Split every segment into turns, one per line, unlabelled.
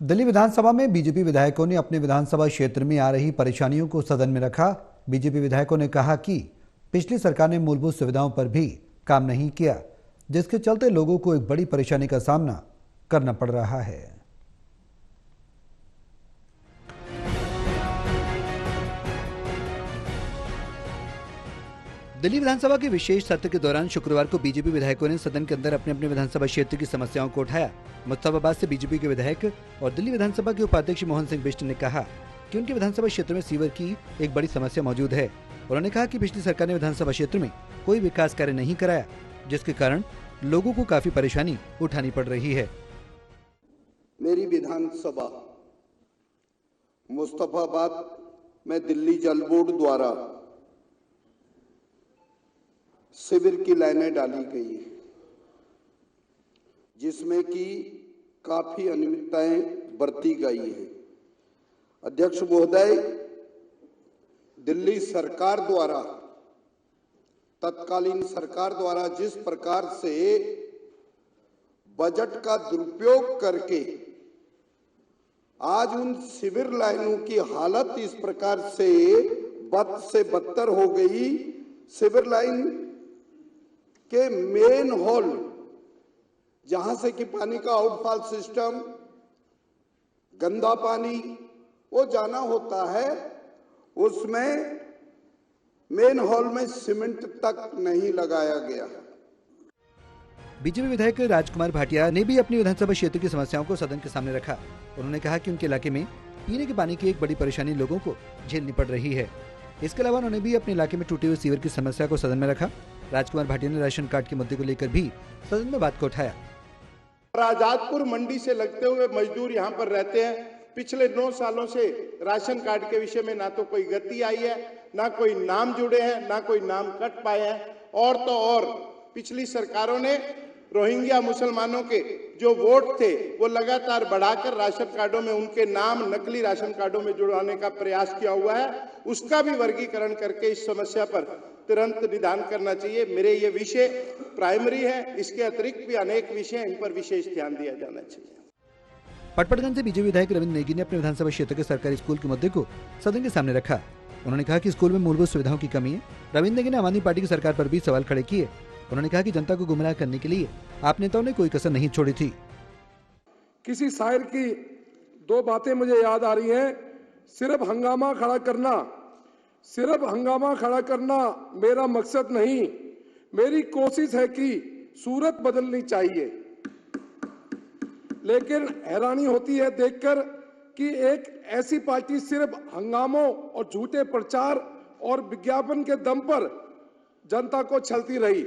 दिल्ली विधानसभा में बीजेपी विधायकों ने अपने विधानसभा क्षेत्र में आ रही परेशानियों को सदन में रखा। बीजेपी विधायकों ने कहा कि पिछली सरकार ने मूलभूत सुविधाओं पर भी काम नहीं किया, जिसके चलते लोगों को एक बड़ी परेशानी का सामना करना पड़ रहा है। दिल्ली विधानसभा के विशेष सत्र के दौरान शुक्रवार को बीजेपी विधायकों ने सदन के अंदर अपने अपने विधानसभा क्षेत्र की समस्याओं को उठाया। मुस्तफाबाद से बीजेपी के विधायक और दिल्ली विधानसभा के उपाध्यक्ष मोहन सिंह बिष्ट ने कहा कि उनके विधानसभा क्षेत्र में सीवर की एक बड़ी समस्या मौजूद है। उन्होंने कहा कि पिछली सरकार ने विधानसभा क्षेत्र में कोई विकास कार्य नहीं कराया, जिसके कारण लोगों को काफी परेशानी उठानी पड़ रही है।
मेरी विधानसभा मुस्तफाबाद में दिल्ली जल बोर्ड द्वारा शिविर की लाइनें डाली गई है, जिसमें कि काफी अनियमितताएं बरती गई है। अध्यक्ष महोदय, दिल्ली सरकार द्वारा, तत्कालीन सरकार द्वारा जिस प्रकार से बजट का दुरुपयोग करके आज उन शिविर लाइनों की हालत इस प्रकार से बद से बदतर हो गई। शिविर लाइन के मेन हॉल, जहां से कि पानी का आउटफॉल सिस्टम, गंदा पानी वो जाना होता है, उसमें मेन हॉल में सीमेंट तक नहीं लगाया गया।
बीजेपी विधायक राजकुमार भाटिया ने भी अपनी विधानसभा क्षेत्र की समस्याओं को सदन के सामने रखा। उन्होंने कहा कि उनके इलाके में पीने के पानी की एक बड़ी परेशानी लोगों को झेलनी पड़ रही है। इसके अलावा उन्होंने भी अपने इलाके में टूटे हुए सीवर की समस्या को सदन में रखा। राजकुमार भाटिया ने राशन कार्ड के मुद्दे को लेकर भी सदन में बात को उठाया।
आजादपुर मंडी से लगते हुए मजदूर यहाँ पर रहते हैं। पिछले 9 सालों से राशन कार्ड के विषय में ना तो कोई गति आई है, ना कोई नाम जुड़े हैं, ना कोई नाम कट पाए हैं। और तो और पिछली सरकारों ने रोहिंग्या मुसलमानों के जो वोट थे वो लगातार बढ़ाकर राशन कार्डों में उनके नाम नकली राशन कार्डों में जुड़वाने का प्रयास किया हुआ है। उसका भी वर्गीकरण करके इस समस्या पर तुरंत निदान करना चाहिए। मेरे ये विषय प्राइमरी है, इसके अतिरिक्त भी अनेक विषय हैं, इन पर विशेष ध्यान दिया जाना चाहिए।
पटपड़गंज से बीजेपी विधायक रविंद्र नेगी ने अपने विधानसभा क्षेत्र के सरकारी स्कूल के मुद्दे को सदन के सामने रखा। उन्होंने कहा कि स्कूल में मूलभूत सुविधाओं की कमी है। रविंद्र नेगी ने आम आदमी पार्टी की सरकार पर भी सवाल खड़े किए। उन्होंने कहा कि जनता को गुमराह करने के लिए आप नेताओं ने कोई कसर नहीं छोड़ी थी।
किसी शायर की 2 बातें मुझे याद आ रही हैं। सिर्फ हंगामा खड़ा करना मेरा मकसद नहीं, मेरी कोशिश है कि सूरत बदलनी चाहिए। लेकिन हैरानी होती है देखकर कि एक ऐसी पार्टी सिर्फ हंगामों और झूठे प्रचार और विज्ञापन के दम पर जनता को छलती रही।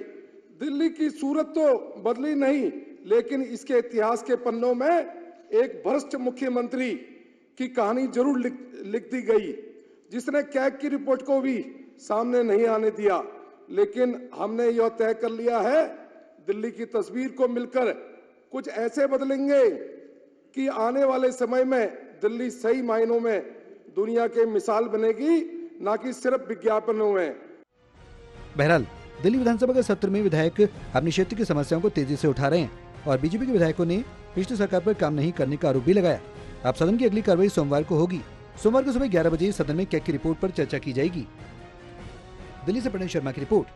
दिल्ली की सूरत तो बदली नहीं, लेकिन इसके इतिहास के पन्नों में एक भ्रष्ट मुख्यमंत्री की कहानी जरूर लिख दी गई, जिसने कैग की रिपोर्ट को भी सामने नहीं आने दिया। लेकिन हमने यह तय कर लिया है, दिल्ली की तस्वीर को मिलकर कुछ ऐसे बदलेंगे कि आने वाले समय में दिल्ली सही मायनों में दुनिया के मिसाल बनेगी, ना कि सिर्फ विज्ञापनों में।
बहरहाल दिल्ली विधानसभा के सत्र में विधायक अपने क्षेत्र की समस्याओं को तेजी से उठा रहे हैं और बीजेपी के विधायकों ने पिछली सरकार पर काम नहीं करने का आरोप भी लगाया। अब सदन की अगली कार्रवाई सोमवार को होगी। सोमवार को सुबह 11 बजे सदन में कैग की रिपोर्ट पर चर्चा की जाएगी। दिल्ली से प्रणय शर्मा की रिपोर्ट।